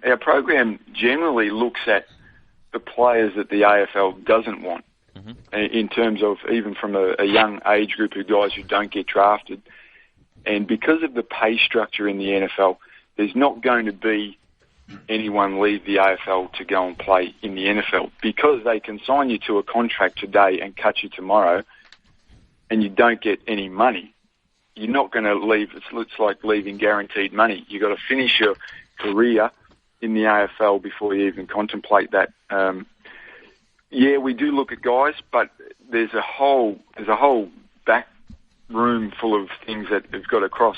our program generally looks at the players that the AFL doesn't want, in terms of even from a young age group of guys who don't get drafted. And because of the pay structure in the NFL, there's not going to be anyone leave the AFL to go and play in the NFL, because they can sign you to a contract today and cut you tomorrow, and you don't get any money. You're not going to leave. It's like leaving guaranteed money. You've got to finish your career in the AFL before you even contemplate that. Yeah, we do look at guys, but there's a whole back room full of things that have got to cross.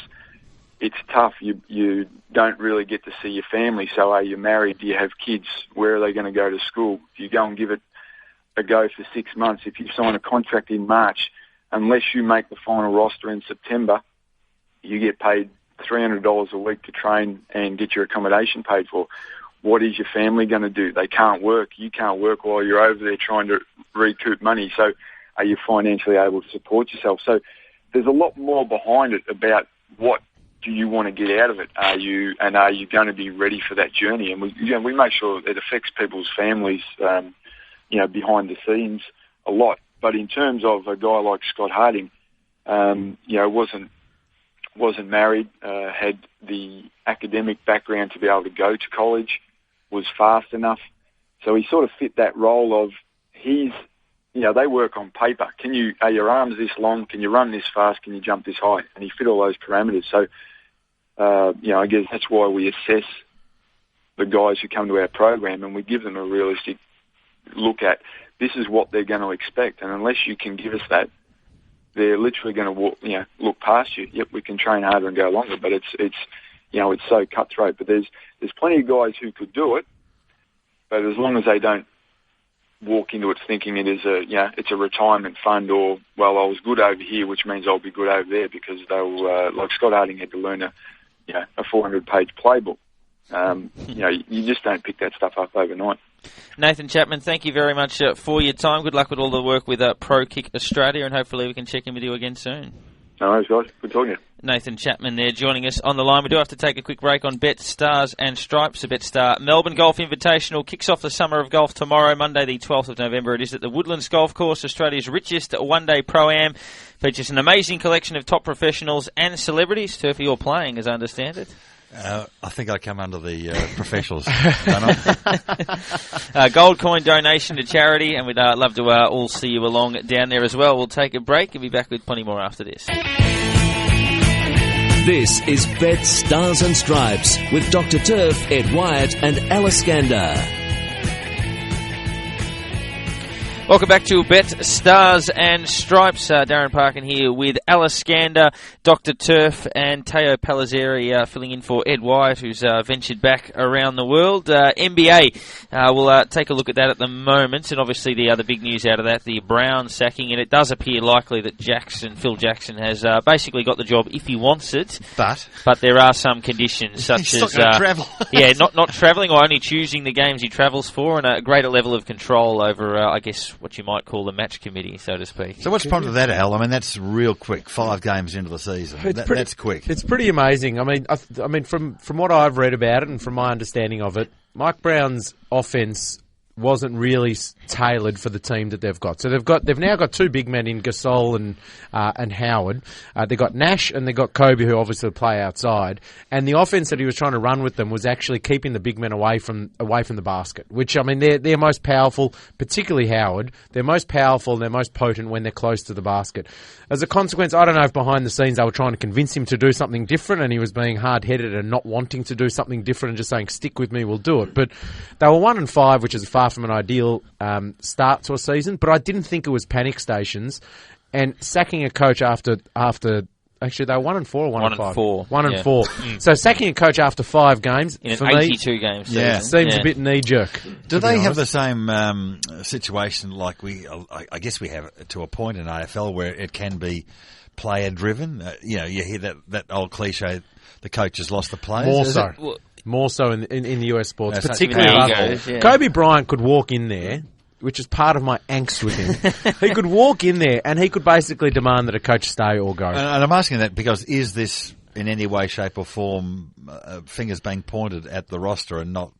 It's tough. You don't really get to see your family. So are you married? Do you have kids? Where are they going to go to school? If you go and give it a go for 6 months, if you sign a contract in March, unless you make the final roster in September, you get paid $300 a week to train and get your accommodation paid for. What is your family going to do? They can't work. You can't work while you're over there trying to recoup money. So are you financially able to support yourself? So there's a lot more behind it about what do you want to get out of it? Are you going to be ready for that journey? And we make sure it affects people's families, behind the scenes a lot. But in terms of a guy like Scott Harding, wasn't married, had the academic background to be able to go to college, was fast enough. So he sort of fit that role of they work on paper. Are your arms this long? Can you run this fast? Can you jump this high? And he fit all those parameters. So, I guess that's why we assess the guys who come to our program, and we give them a realistic look at this is what they're going to expect. And unless you can give us that, they're literally going to look past you. Yep, we can train harder and go longer, but it's so cutthroat. But there's plenty of guys who could do it, but as long as they don't walk into it thinking it is it's a retirement fund, or I was good over here, which means I'll be good over there, because they'll like Scott Harding had to learn a 400-page playbook. You just don't pick that stuff up overnight. Nathan Chapman, thank you very much for your time. Good luck with all the work with Pro Kick Australia, and hopefully we can check in with you again soon. No worries, guys. Good talking to you. Nathan Chapman there joining us on the line. We do have to take a quick break on Betstars and Stripes. The Betstar Melbourne Golf Invitational kicks off the summer of golf tomorrow, Monday the 12th of November. It is at the Woodlands Golf Course, Australia's richest one-day pro-am. Features an amazing collection of top professionals and celebrities. Turfy, you're playing, as I understand it. I think I come under the professionals, don't I? Gold coin donation to charity, and we'd love to all see you along down there as well. We'll take a break and be back with plenty more after this. This is Bet Stars and Stripes with Dr. Turf, Ed Wyatt and Alice Gander. Welcome back to Bet Stars and Stripes. Darren Parkin here with Alice Gander, Dr. Turf and Teo Palazzeri filling in for Ed Wyatt, who's ventured back around the world. NBA, we'll take a look at that at the moment, and obviously the other big news out of that, the Browns sacking, and it does appear likely that Phil Jackson has basically got the job if he wants it. But there are some conditions, such as travel. not travelling, or only choosing the games he travels for, and a greater level of control over, I guess, what you might call the match committee, so to speak. So what's prompted that, Al? I mean, that's real quick. 5 games into the season. That's quick. It's pretty amazing. I mean, from what I've read about it and from my understanding of it, Mike Brown's offense wasn't really tailored for the team that they've got. So they've now got 2 big men in Gasol and Howard. They've got Nash and they've got Kobe, who obviously play outside. And the offense that he was trying to run with them was actually keeping the big men away from the basket, which, I mean, they're most powerful, particularly Howard. They're most powerful and they're most potent when they're close to the basket. As a consequence, I don't know if behind the scenes they were trying to convince him to do something different and he was being hard-headed and not wanting to do something different and just saying, stick with me, we'll do it. But they were 1-5, which is far from an ideal start to a season, but I didn't think it was panic stations. And sacking a coach after actually they were 1-4 or 1-5? 1-4. So sacking a coach after 5 games in for an me, 82 game season, seems a bit knee-jerk. Do they have the same situation like I guess we have to a point in AFL where it can be player-driven? You hear that old cliche, the coach has lost the players. More so in the US sports, Yeah, particularly Kobe Bryant could walk in there, which is part of my angst with him. He could walk in there and he could basically demand that a coach stay or go. And I'm asking that because is this in any way, shape or form fingers being pointed at the roster and not,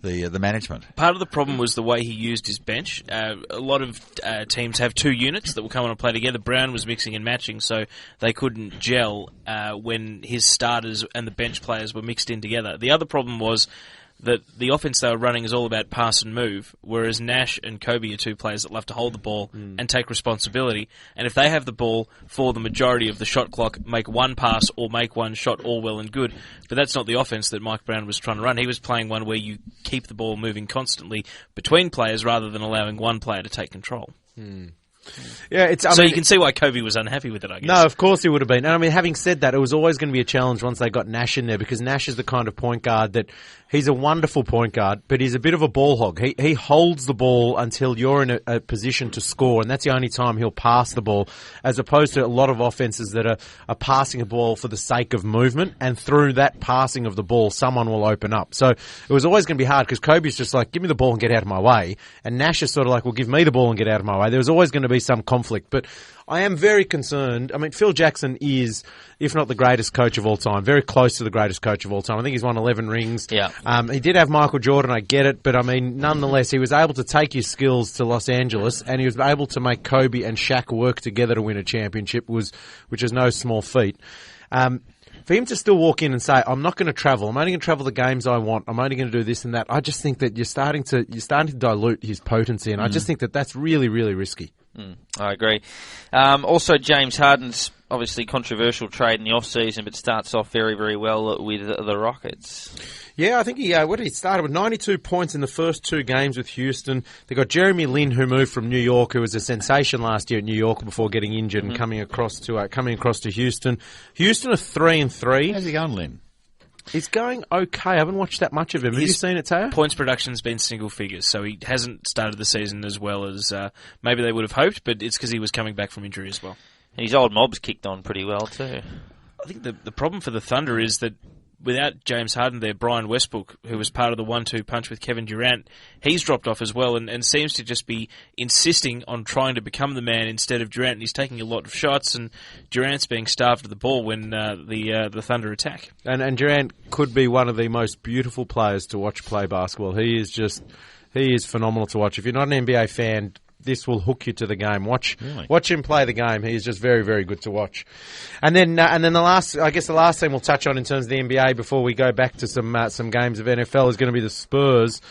the management. Part of the problem was the way he used his bench. A lot of teams have two units that will come on and play together. Brown was mixing and matching, so they couldn't gel when his starters and the bench players were mixed in together. The other problem was that the offense they were running is all about pass and move, whereas Nash and Kobe are two players that love to hold the ball and take responsibility. And if they have the ball for the majority of the shot clock, make one pass or make one shot, all well and good. But that's not the offense that Mike Brown was trying to run. He was playing one where you keep the ball moving constantly between players rather than allowing one player to take control. Yeah, you can see why Kobe was unhappy with it, I guess. No, of course he would have been. And I mean, having said that, it was always going to be a challenge once they got Nash in there, because Nash is the kind of point guard that he's a wonderful point guard, but he's a bit of a ball hog. He holds the ball until you're in a position to score, and that's the only time he'll pass the ball, as opposed to a lot of offenses that are passing a ball for the sake of movement, and through that passing of the ball, someone will open up. So it was always going to be hard, because Kobe's just like, give me the ball and get out of my way, and Nash is sort of like, well, give me the ball and get out of my way. There was always going to be some conflict, but I am very concerned. I mean, Phil Jackson is, if not the greatest coach of all time, very close to the greatest coach of all time. I think he's won 11 rings. Yeah. He did have Michael Jordan, I get it, but I mean, nonetheless, he was able to take his skills to Los Angeles, and he was able to make Kobe and Shaq work together to win a championship, which is no small feat. For him to still walk in and say, I'm not going to travel, I'm only going to travel the games I want, I'm only going to do this and that, I just think that you're starting to dilute his potency, and I just think that that's really, really risky. I agree. Also, James Harden's obviously controversial trade in the off-season, but starts off very, very well with the Rockets. Yeah, I think he started with 92 points in the first two games with Houston. They got Jeremy Lin, who moved from New York, who was a sensation last year at New York before getting injured and coming across to Houston. Houston are 3-3. How's he going, Lin? He's going okay. I haven't watched that much of him. Have you seen it, Teo? Points production's been single figures, so he hasn't started the season as well as maybe they would have hoped, but it's because he was coming back from injury as well. And his old mob's kicked on pretty well too. I think the problem for the Thunder is that without James Harden there, Brian Westbrook, who was part of the 1-2 punch with Kevin Durant, he's dropped off as well and seems to just be insisting on trying to become the man instead of Durant. And he's taking a lot of shots, and Durant's being starved of the ball when the Thunder attack. And Durant could be one of the most beautiful players to watch play basketball. He is phenomenal to watch. If you're not an NBA fan, this will hook you to the game. Watch him play the game. He is just very, very good to watch. And then the last thing we'll touch on in terms of the NBA before we go back to some games of NFL is going to be the Spurs.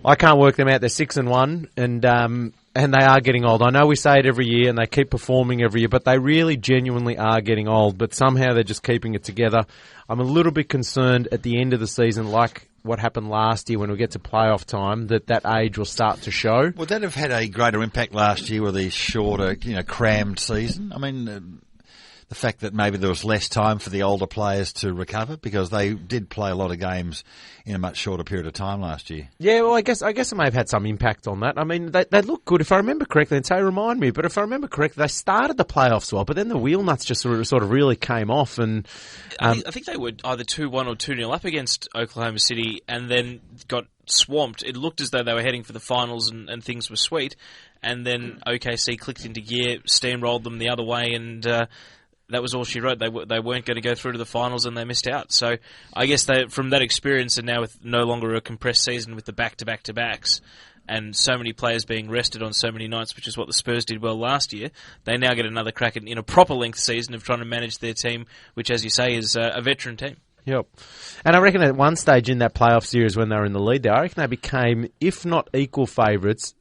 I can't work them out. They're 6-1, and they are getting old. I know we say it every year, and they keep performing every year, but they really genuinely are getting old. But somehow they're just keeping it together. I'm a little bit concerned at the end of the season, like what happened last year when we get to playoff time, that age will start to show. Would that have had a greater impact last year with the shorter, crammed season? I mean, the fact that maybe there was less time for the older players to recover, because they did play a lot of games in a much shorter period of time last year. Yeah, well, I guess it may have had some impact on that. I mean, they look good. If I remember correctly, and Tay, remind me, but if I remember correctly, they started the playoffs well, but then the wheel nuts just sort of really came off. And I think they were either 2-1 or 2-0 up against Oklahoma City and then got swamped. It looked as though they were heading for the finals and things were sweet. And then OKC clicked into gear, steamrolled them the other way, and that was all she wrote. They weren't going to go through to the finals, and they missed out. So I guess from that experience, and now with no longer a compressed season with the back-to-back-to-backs and so many players being rested on so many nights, which is what the Spurs did well last year, they now get another crack in a proper length season of trying to manage their team, which, as you say, is a veteran team. Yep. And I reckon at one stage in that playoff series when they were in the lead there, I reckon they became, if not equal favourites,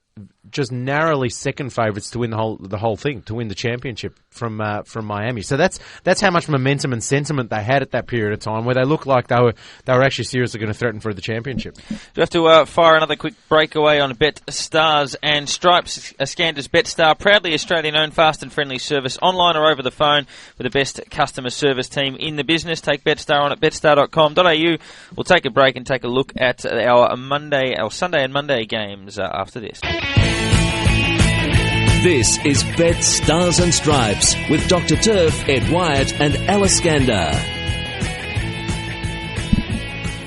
just narrowly second favourites to win the whole thing, to win the championship from Miami. So that's how much momentum and sentiment they had at that period of time, where they looked like they were actually seriously going to threaten for the championship. Do you have to fire another quick breakaway on Betstars and Stripes? Scander's Betstar, proudly Australian-owned, fast and friendly service online or over the phone with the best customer service team in the business. Take Betstar on at betstar.com.au. We'll take a break and take a look at our Sunday and Monday games after this. This is Bet Stars and Stripes with Dr. Turf, Ed Wyatt and Alice Gander.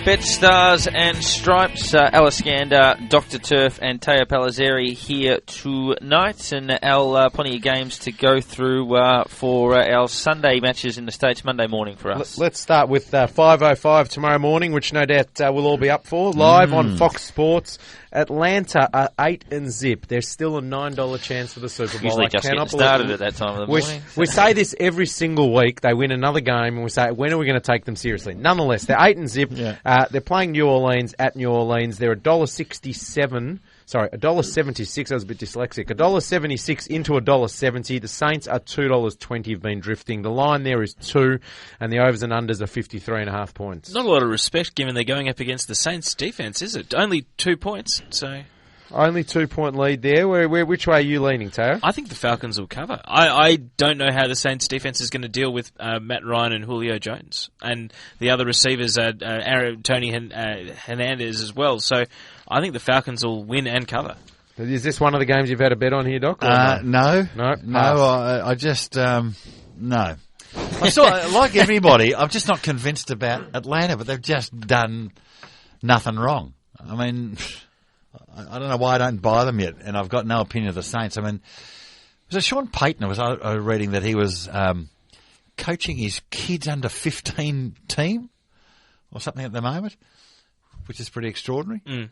Betstars and Stripes, Alaskander, Dr. Turf and Teo Palazzeri here tonight, and Al, plenty of games to go through for our Sunday matches in the States Monday morning for us. Let's start with 5:05 tomorrow morning, which no doubt we'll all be up for. Live on Fox Sports. Atlanta are 8-0. There's still a $9 chance for the Super Bowl. Usually just getting started at that time of the morning. We say this every single week. They win another game, and we say, when are we going to take them seriously? Nonetheless, they're 8-0. Yeah. They're playing New Orleans at New Orleans. They're $1.67. Sorry, $1.76. I was a bit dyslexic. $1.76 into $1.70. The Saints are $2.20. Have been drifting. The line there is 2, and the overs and unders are 53.5 points. Not a lot of respect given they're going up against the Saints' defense, is it? Only 2 points, so. Only 2-point lead there. Which way are you leaning, Teo? I think the Falcons will cover. I don't know how the Saints' defense is going to deal with Matt Ryan and Julio Jones, and the other receivers are Tony Hernandez as well. So I think the Falcons will win and cover. Is this one of the games you've had a bet on here, Doc? No. I just no. I still, like everybody, I'm just not convinced about Atlanta, but they've just done nothing wrong. I mean, I don't know why I don't buy them yet, and I've got no opinion of the Saints. I mean, was it Sean Payton? I was reading that he was coaching his kids under 15 team or something at the moment, which is pretty extraordinary.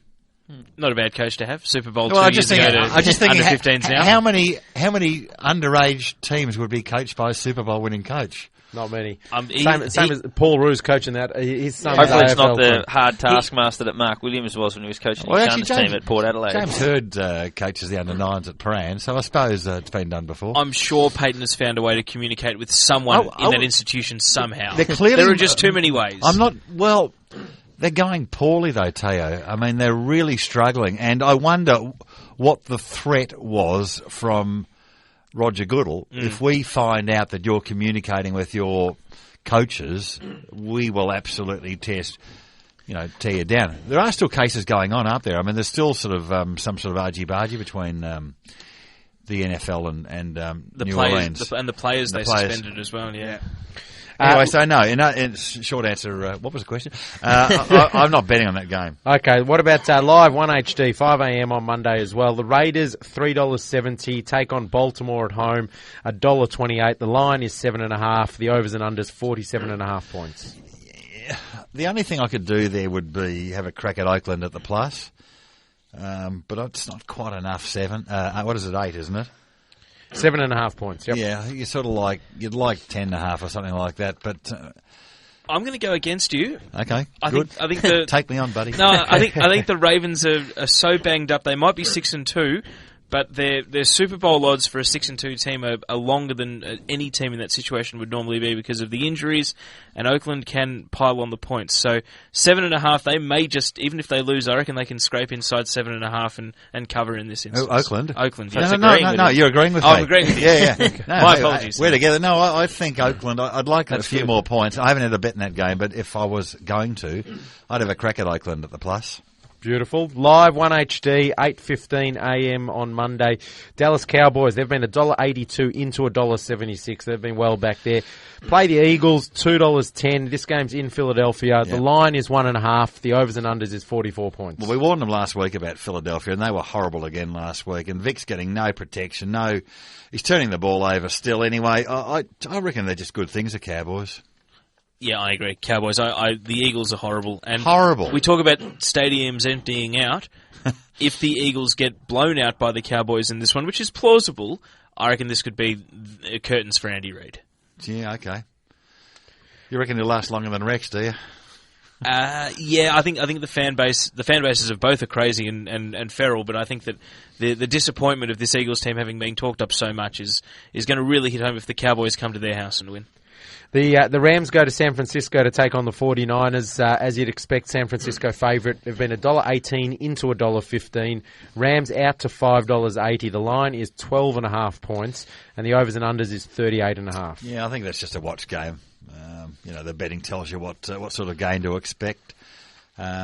Not a bad coach to have. Super Bowl 2 years ago to under 15s now. How many underage teams would be coached by a Super Bowl winning coach? Not many. Same as Paul Roos coaching that. His son hopefully it's not the hard taskmaster that Mark Williams was when he was coaching his son's team at Port Adelaide. James Hird coaches the under-9s at Paran, so I suppose it's been done before. I'm sure Payton has found a way to communicate with someone in that institution somehow. Clearly, there are just too many ways. They're going poorly though, Teo. I mean, they're really struggling, and I wonder what the threat was from Roger Goodell. If we find out that you're communicating with your coaches, we will absolutely tear you down. There are still cases going on, aren't there? I mean, there's still sort of some sort of argy-bargy between the NFL and the New players, Orleans. and the players they suspended as well, yeah. Anyway, so no. In short answer, what was the question? I'm not betting on that game. Okay, what about live 1HD, 5 a.m. on Monday as well? The Raiders, $3.70, take on Baltimore at home, $1.28. The line is 7.5. The overs and unders, 47.5 points. Yeah. The only thing I could do there would be have a crack at Oakland at the plus, but it's not quite enough. 7. What is it? 8, isn't it? 7.5 points. Yep. Yeah, you'd like 10.5 or something like that. But I'm going to go against you. Okay, I good. think Take me on, buddy. No, I think the Ravens are so banged up. They might be 6-2, but their Super Bowl odds for a 6-2 team are longer than any team in that situation would normally be because of the injuries, and Oakland can pile on the points. So 7.5, they may just, even if they lose, I reckon they can scrape inside 7.5 and cover in this instance. Oakland? No, you're agreeing with me. I'm agreeing with you. Yeah. No, my apologies. We're together. No, I think Oakland, I'd like a few more points. I haven't had a bet in that game, but if I was going to, I'd have a crack at Oakland at the plus. Beautiful. Live 1HD, 8:15 a.m. on Monday. Dallas Cowboys, they've been $1.82 into $1.76. They've been well back there. Play the Eagles, $2.10. This game's in Philadelphia. Yep. The line is 1.5. The overs and unders is 44 points. Well, we warned them last week about Philadelphia, and they were horrible again last week. And Vic's getting no protection. He's turning the ball over still anyway. I reckon they're just good things, the Cowboys. Yeah, I agree. Cowboys. The Eagles are horrible. And horrible. We talk about stadiums emptying out. If the Eagles get blown out by the Cowboys in this one, which is plausible, I reckon this could be curtains for Andy Reid. Yeah, okay. You reckon he'll last longer than Rex, do you? Yeah, I think the fan bases of both are crazy and feral, but I think that the disappointment of this Eagles team having been talked up so much is going to really hit home if the Cowboys come to their house and win. The Rams go to San Francisco to take on the 49ers. As you'd expect, San Francisco favourite. They've been $1.18 into $1.15. Rams out to $5.80. The line is 12.5 points, and the overs and unders is 38.5. Yeah, I think that's just a watch game. The betting tells you what sort of game to expect.